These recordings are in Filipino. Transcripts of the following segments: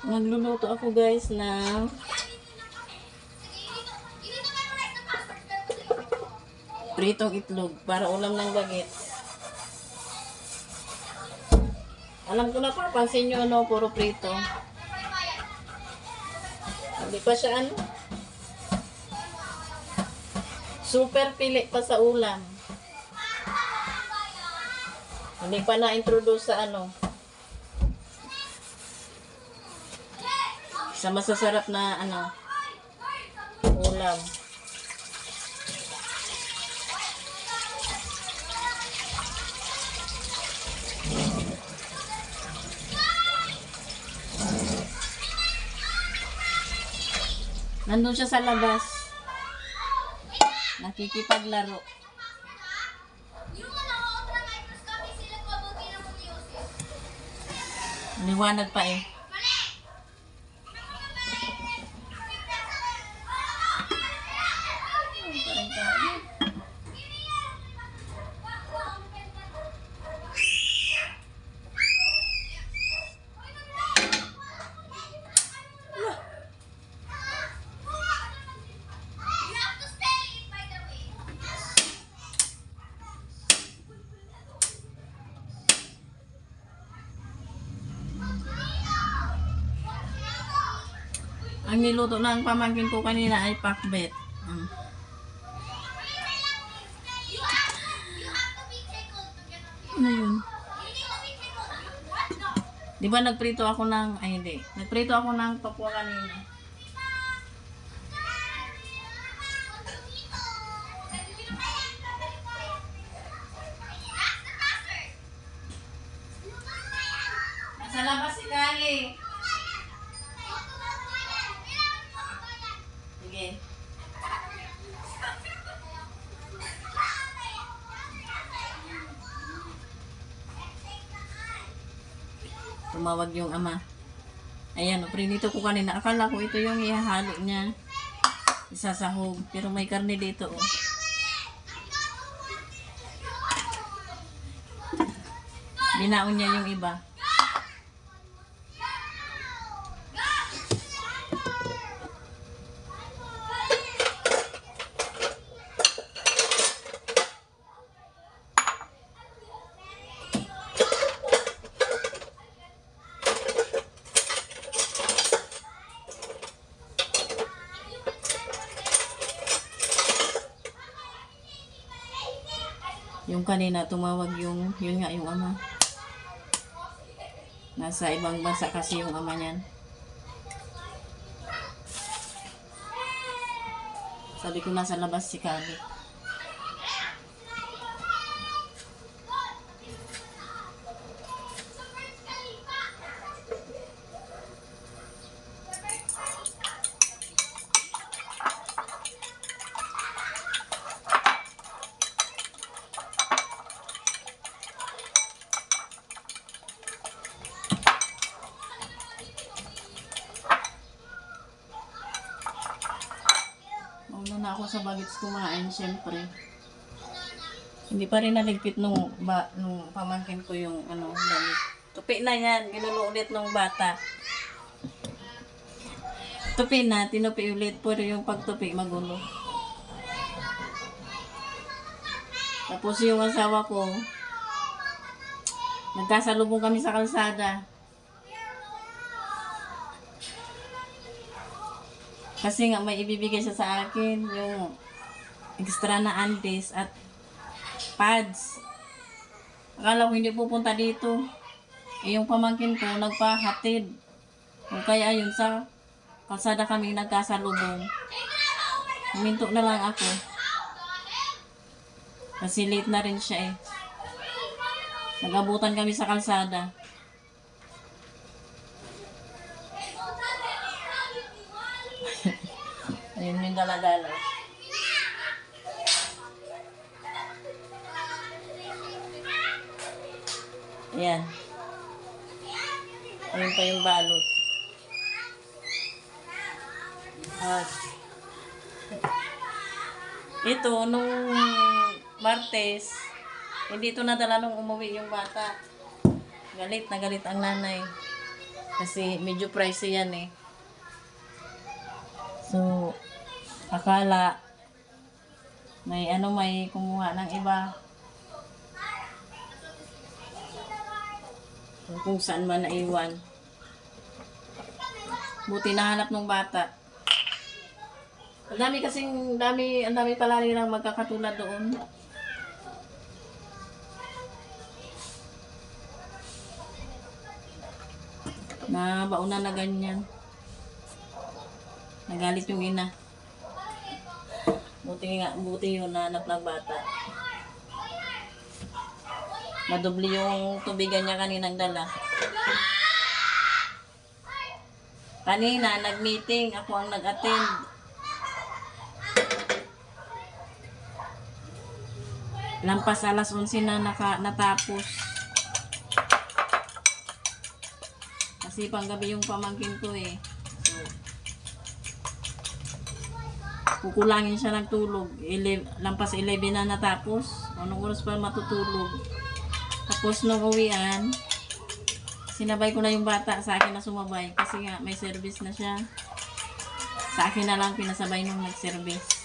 Magluluto ako guys ng pritong itlog para ulam ng bagets. Alam ko na pa, pansin nyo no, puro prito. Hindi pa siya ano. Super pili pa sa ulam. Hindi pa na-introduce sa ano. Sa masasarap na ano. Ulam. Nandun siya sa labas. Nakikipaglaro. Liwanag pa eh. Ang niluto ng pamangkin ko kanina ay pakbet. Ano yun? Di ba nagprito ako ng, ay hindi. Nagprito ako ng papua kanina. Nasa labas si Kali. Sige. Tumawag yung ama. Ayan, prinito ko kanina. Akala ko ito yung ihahalo niya. Isasahog. Pero may karne dito, oh. Binaon niya yung iba. Yung kanina tumawag yun nga yung ama. Nasa ibang bansa kasi yung ama niyan. Sabi ko nasa labas si Kali. Mauna na ako sa bagets kumain, syempre. Hindi pa rin naligpit nung pamangkin ko yung ano, damit. Tupi na yan, ginulo ulit nung bata. Tupi na, tinupi ulit, pero yung pagtupi magulo. Tapos yung asawa ko, nagkasalubong kami sa kalsada. Kasi nga may ibibigay siya sa akin, yung extra na andes at pads. Akala ko hindi pupunta dito. Eh, yung pamangkin ko nagpahatid. O kaya yun sa kalsada kami nagkasalubong. Huminto na lang ako. Kasi late na rin siya eh. Nag-abutan kami sa kalsada. Ayun yung dala-dala. Ayan. Ayun pa yung balot. At ito, nung Martes, hindi ito nadala nung umuwi yung bata. Galit na galit ang nanay. Kasi medyo pricey yan eh. So, akala may kumuha ng iba. Kung saan man naiwan. Buti nahanap ng bata. Ang dami pala nilang magkakatulad doon. Na bauna na ganyan. Nagalit yung ina. Buti yun nahanap ng bata. Madubli yung tubigan niya kaninang dala. Kanina, nag-meeting. Ako ang nag-attend. Lampas alas 11 na natapos. Kasi panggabi yung pamangkin ko eh. So, kukulangin siya ng tulog. Lampas 11 na natapos. Anong oras pa matutulog? Tapos nung uwian, sinabay ko na yung bata sa akin na sumabay. Kasi nga may service na siya. Sa akin na lang pinasabay nung nag-service.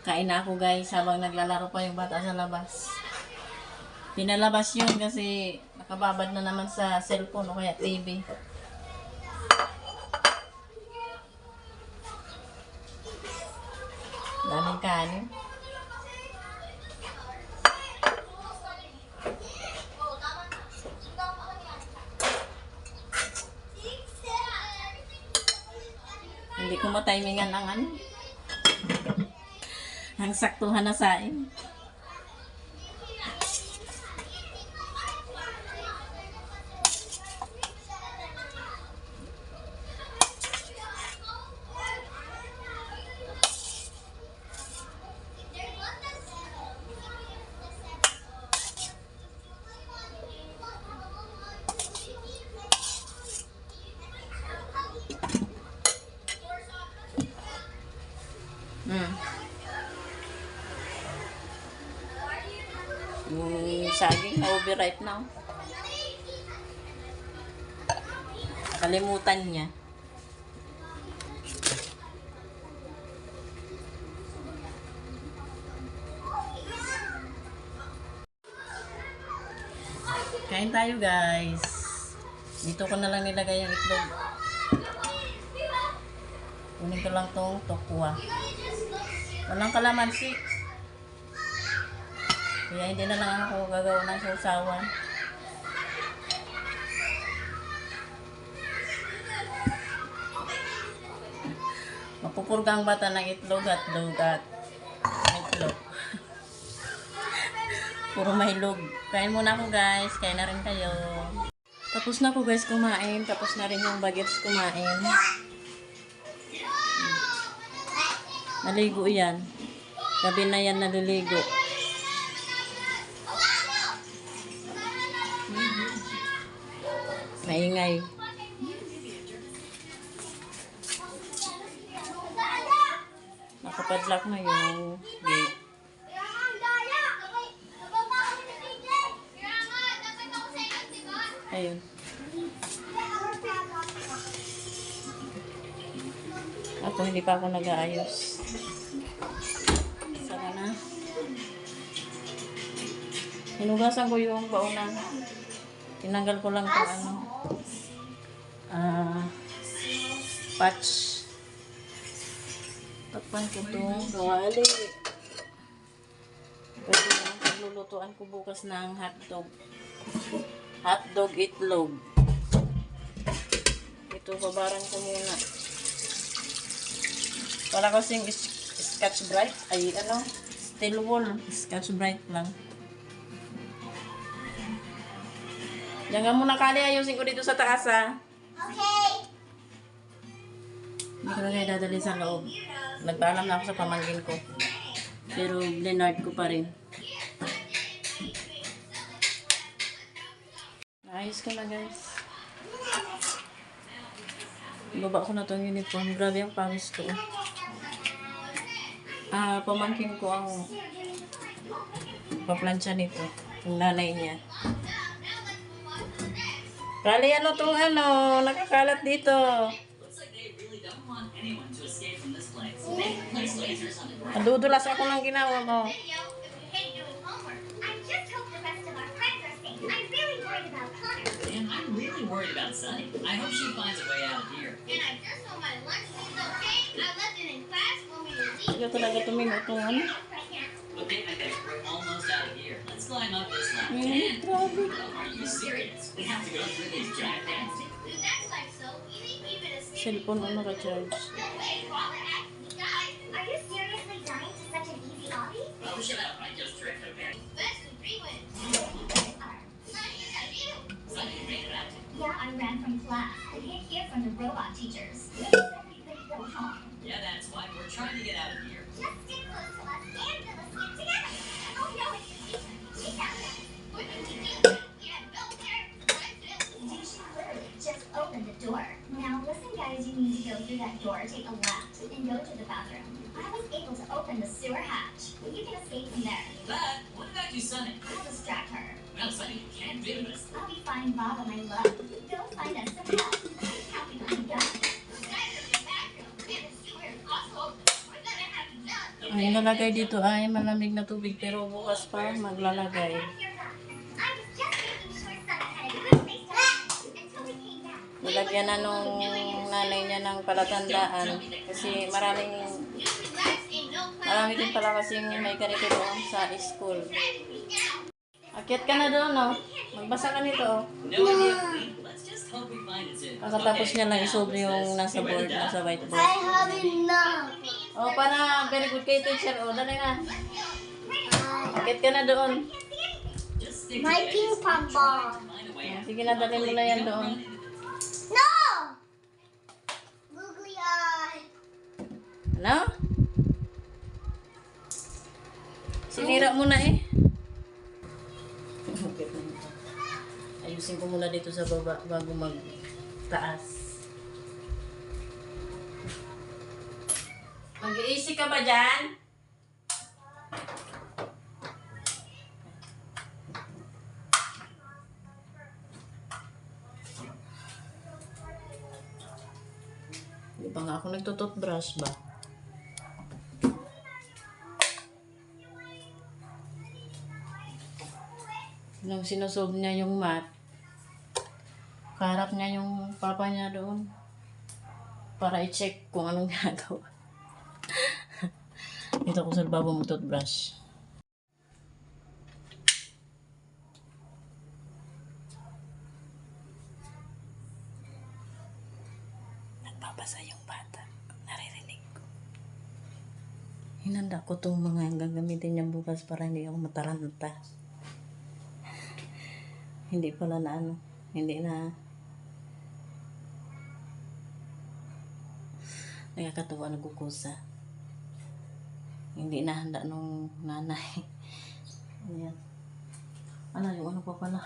Kain na ako guys habang naglalaro pa yung bata sa labas. Pinalabas yun kasi nakababad na naman sa cellphone o kaya TV. Daming kanin. Hindi ko matimingan ang ano. Ang saktuhan na sain. Yung saging na overripe na. Nakalimutan niya. Kain tayo guys. Dito ko na lang nilagay yung itlog. Kunin ko lang tong tokwa. Walang kalamansi. Kaya hindi na lang ako gagawa ng sausawan. Mapupurga ang bata ng itlog at itlog. Puro mahilog. Kain muna ako guys. Kain na rin kayo. Tapos na ako guys kumain. Tapos na rin yung bagets kumain. Naligo yan. Gabi na yan naliligo. Maingay. Nakapadlock na yung gate. Ayun. Ako hindi pa ako nag-aayos. Saka na. Hinugasan ko yung baunan. Tinanggal ko lang itong patch. Takpan ko itong kawali. Pwede naman paglulutuan ko bukas ng hotdog. Hotdog itlog. Ito, babaran ko muna. Wala kasing Scotch Brite. Ay, steel wool. Scotch Brite lang. Diyan ka muna, Kali. Ayusin ko dito sa taas, ha. Okay. Hindi ko na kayo dadali sa loob. Nagpaalam na ako sa pamangkin ko. Pero blinard ko pa rin. Ayos ko na, guys. Baba ko na tong uniform. Grabe ang pawis ko. Pamangkin ko ang paplansya nito. Yung nanay niya. Kali, ano tong nakakalat dito. Nadudulas ako ng ginawa mo. And I'm really worried about Sunny. I hope she finds a way out of here. And I just saw my lunch is okay. I left it in class when we were leaving. Ito talaga tumingo itong ano. Okay, we're almost out of here. Let's climb up this ladder. Grabe. Are you serious? We have to go through these giant dams. Dude, that's like so easy. Even a stick. Cellphone ano ka-charge. No way, Father asked me, guys. Are you seriously dying to such an easy hobby? Oh, shut up. I just tricked, okay? Best of 3 wins. Sonny, is that you? Sunny, you made it out. Yeah, I ran from class. I hid here from the robot teachers. They said we couldn't go home. Yeah, that's why we're trying to get out of here. Just stick close to us and fill us in together. Oh no, it's the teacher. She found us. What did you do? Yeah, no, there. She literally just opened the door. Now listen, guys, you need to go through that door, take a left, and go to the bathroom. I was able to open the sewer hatch. You can escape from there. But what about you, Sunny? I'll distract her. Well, Sunny, you can't do this. I'll be fine, Baba, my love. Go find us some help. I'm counting on you guys. Guys, in the bathroom, and the sewer is also open. We're gonna have you done. Ang ilalagay dito ay malamig na tubig pero bukas pa maglalagay. I was just making sure Sunny had a good place to rest until we came back. Nilagyan na nung nanay niya ng palatandaan kasi marami din pala kasing may ganito doon sa school. Akyat ka na doon, no? Magbasa ka nito, oh. No idea. Let's just hope we find it soon. Kakatapos niya lang isolve yung nasa board, nasa whiteboard. have enough. Oh, para very good kay teacher. Oh, dali na. Akyat ka na doon. Just stick My to ping it. pong ball. Find a way Oh, out. sige na, dali mo na yan doon. No! Googly eye. Ano? Sinira mo na eh. Ayusin ko muna dito sa baba bago magtaas. Mag-iisip ka ba dyan? Hindi pa nga ako nagtututbrush ba? Nung sinusolve niya yung math, kaharap niya yung papa niya doon para i-check kung anong ginagawa. Dito ko sa babo mo toothbrush. Nagbabasa yung bata. Naririnig ko. Hinanda ko itong mga gagamitin niya bukas para hindi ako mataranta. Hindi pala na ano, hindi na nakakatawa na kukusa. Hindi na handa nung nanay. Ayan. Ano yung ano pa pala?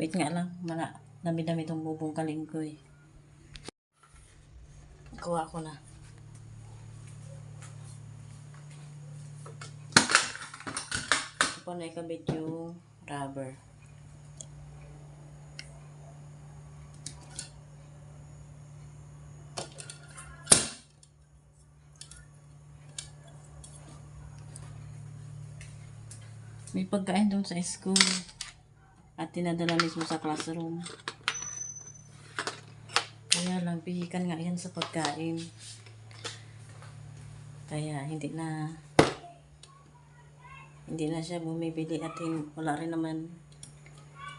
Wait nga lang, dami-dami itong bubungkalin ko eh. Kuha ko na. Pa na ikabit yung rubber. May pagkain doon sa school at tinadala mismo sa classroom. Kaya lang, pihikan nga yan sa pagkain. Kaya hindi na siya bumibili at wala rin naman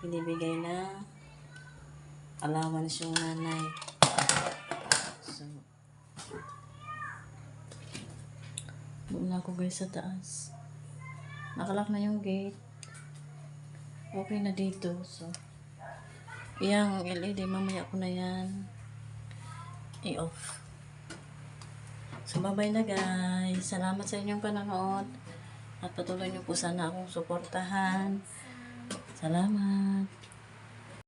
binibigay na allowance yung nanay. So, Doon na ako guys sa taas. Nakalock na yung gate. Okay na dito. So, yung LED, mamaya ko na yan i-off. So, bye-bye na guys. Salamat sa inyong panonood. At patuloy niyo po sana akong suportahan. Salamat.